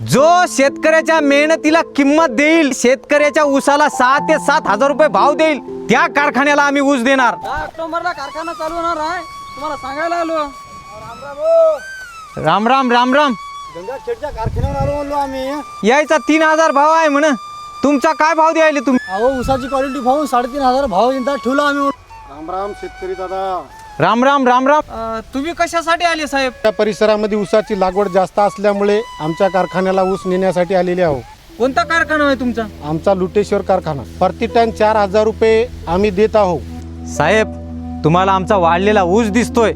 जो शेतकऱ्याच्या मेहनतीला किंमत देईल, शेतकऱ्याच्या ऊसाला 6 ते 7 हजार रुपये भाव देईल, त्या कारखान्याला आम्ही ऊस देणार। 10 ऑक्टोबरला कारखाना चालू होणार आहे, तुम्हाला सांगायला आलो। राम राम राम राम। गंगाखेडच्या कारखान्यावर आलो म्हणलो आम्ही। यायचा 3000 भाव आहे म्हण, तुमचा काय भाव द्यायले तुम्ही? अहो ऊसाची क्वालिटी पाहून 3500 भाव इंदा ठेवला आम्ही। राम राम शेतकरी दादा। राम राम राम राम। तुम्ही कशासाठी आले साहेब? त्या परिसरामध्ये ऊसाची लागवड जास्त असल्यामुळे आमच्या कारखान्याला ऊस नेण्यासाठी आलेले आहोत। कोणता कारखाना आहे तुमचा? आमचा लुटेश्वर कारखाना। प्रति टन 4000 रुपये आम्ही देत आहोत। साहेब, तुम्हाला आमचा वाढलेला ऊस दिसतोय,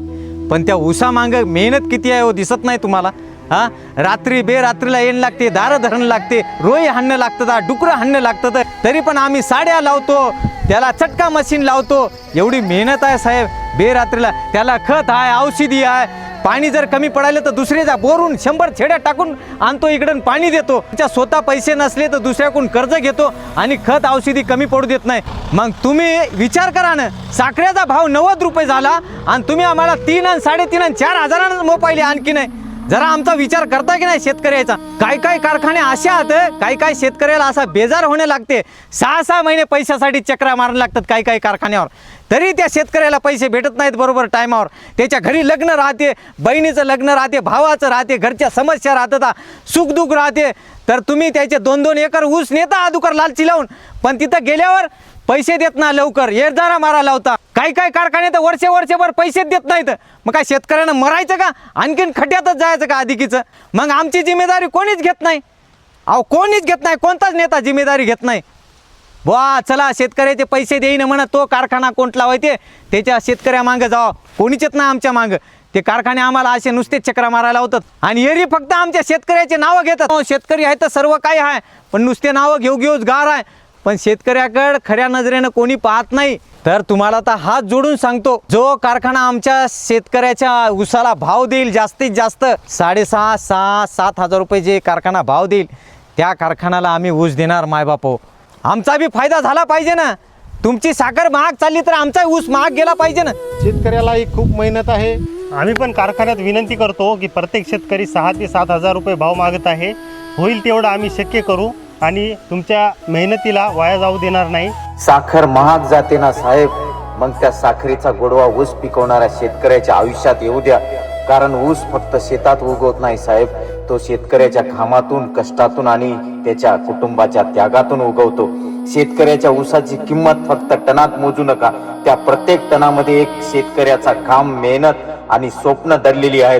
पण त्या ऊसा मागे मेहनत किती आहे हो दिसत नाही तुम्हाला? हा, रात्री बेरात्रीला येणं लागते, दारं धरणं लागते, रोई हाणणं लागतं, डुकरं हाणणं लागतं, तरी पण आम्ही साड्या लावतो, त्याला चटका मशीन लावतो। एवढी मेहनत आहे साहेब बेरात्रीला। त्याला खत आहे, औषधी आहे, पाणी जर कमी पडायला तर दुसऱ्याच्या बोरून 100 छेड्या टाकून आणतो इकडून पाणी देतो। त्याच्या स्वतः पैसे नसले तर दुसऱ्याकडून कर्ज घेतो आणि खत औषधी कमी पडू देत नाही। मग तुम्ही विचार करा ना, साखरेचा भाव 90 रुपये झाला आणि तुम्ही आम्हाला 3 आणि 3.5 आणि 4 हजारांना मोपायले आणखी नाही। जरा आमचा विचार करता की नाही शेतकऱ्याचा? काय काय कारखाने असे आहेत, काय काय शेतकऱ्याला असा बेजार होणे लागते, 6-6 महिने पैशासाठी चक्रा मारायला लागतात काय काय कारखान्यावर, तरी त्या शेतकऱ्याला पैसे भेटत नाहीत बरोबर टायमावर। त्याच्या घरी लग्न राहते, बहिणीचं लग्न राहते, भावाचं राहते, घरच्या समस्या राहतात, सुखदुःख राहते, तर तुम्ही त्याचे 2-2 एकर ऊस नेता अदुकर लालची लावून, पण तिथं गेल्यावर पैसे देत ना लवकर, येरदारा मारा लावता। काही काही कारखाने तर वर्षभर पैसे देत नाहीत। मग काय शेतकऱ्यांना मरायचं का, आणखीन खड्ड्यातच जायचं का अधिकीचं? मग आमची जिम्मेदारी कोणीच घेत नाही। अहो कोणीच घेत नाही, कोणताच नेता जिम्मेदारी घेत नाही। बुवा चला शेतकऱ्याचे पैसे देईन म्हणा, तो कारखाना कोणता व्हायचे त्याच्या शेतकऱ्या मागं जावा, कोणीच येत नाही आमच्या मागं। ते कारखाने आम्हाला असे नुसतेच चक्रा मारायला होतात आणि एरी फक्त आमच्या शेतकऱ्याचे नावं घेतात। शेतकरी आहे तर सर्व काही आहे, पण नुसते नावं घेऊच गार आहे, पण शेतकऱ्याकडे खऱ्या नजरेनं कोणी पाहत नाही। तर तुम्हाला तर हात जोडून सांगतो, जो कारखाना आमच्या शेतकऱ्याच्या ऊसाला भाव देईल जास्तीत जास्त 6.5-7 हजार रुपये जे कारखाना भाव देईल, त्या कारखान्याला आम्ही ऊस देणार मायबापो। आमचा बी फायदा झाला पाहिजे ना। तुमची साखर महाग चालली तर आमचा ऊस महाग गेला पाहिजे ना। शेतकऱ्यालाही खूप मेहनत आहे। आम्ही पण कारखान्यात विनंती करतो की प्रत्येक शेतकरी 6 ते 7 हजार रुपये भाव मागत आहे, होईल तेवढं आम्ही शक्य करू आणि तुमच्या मेहनतीला वाया जाऊ देणार नाही। साखर महाग जाते ना साहेब, मग त्या साखरेचा गोडवा ऊस पिकवणाऱ्या शेतकऱ्याच्या आयुष्यात येऊ द्या। कारण ऊस फक्त शेतात उगवत नाही साहेब, तो शेतकऱ्याच्या घामातून, कष्टातून आणि त्याच्या कुटुंबाच्या त्यागातून उगवतो। शेतकऱ्याच्या ऊसाची किंमत फक्त टनात मोजू नका, त्या प्रत्येक टनामध्ये एक शेतकऱ्याचा घाम, मेहनत आणि स्वप्न दडलेली आहे।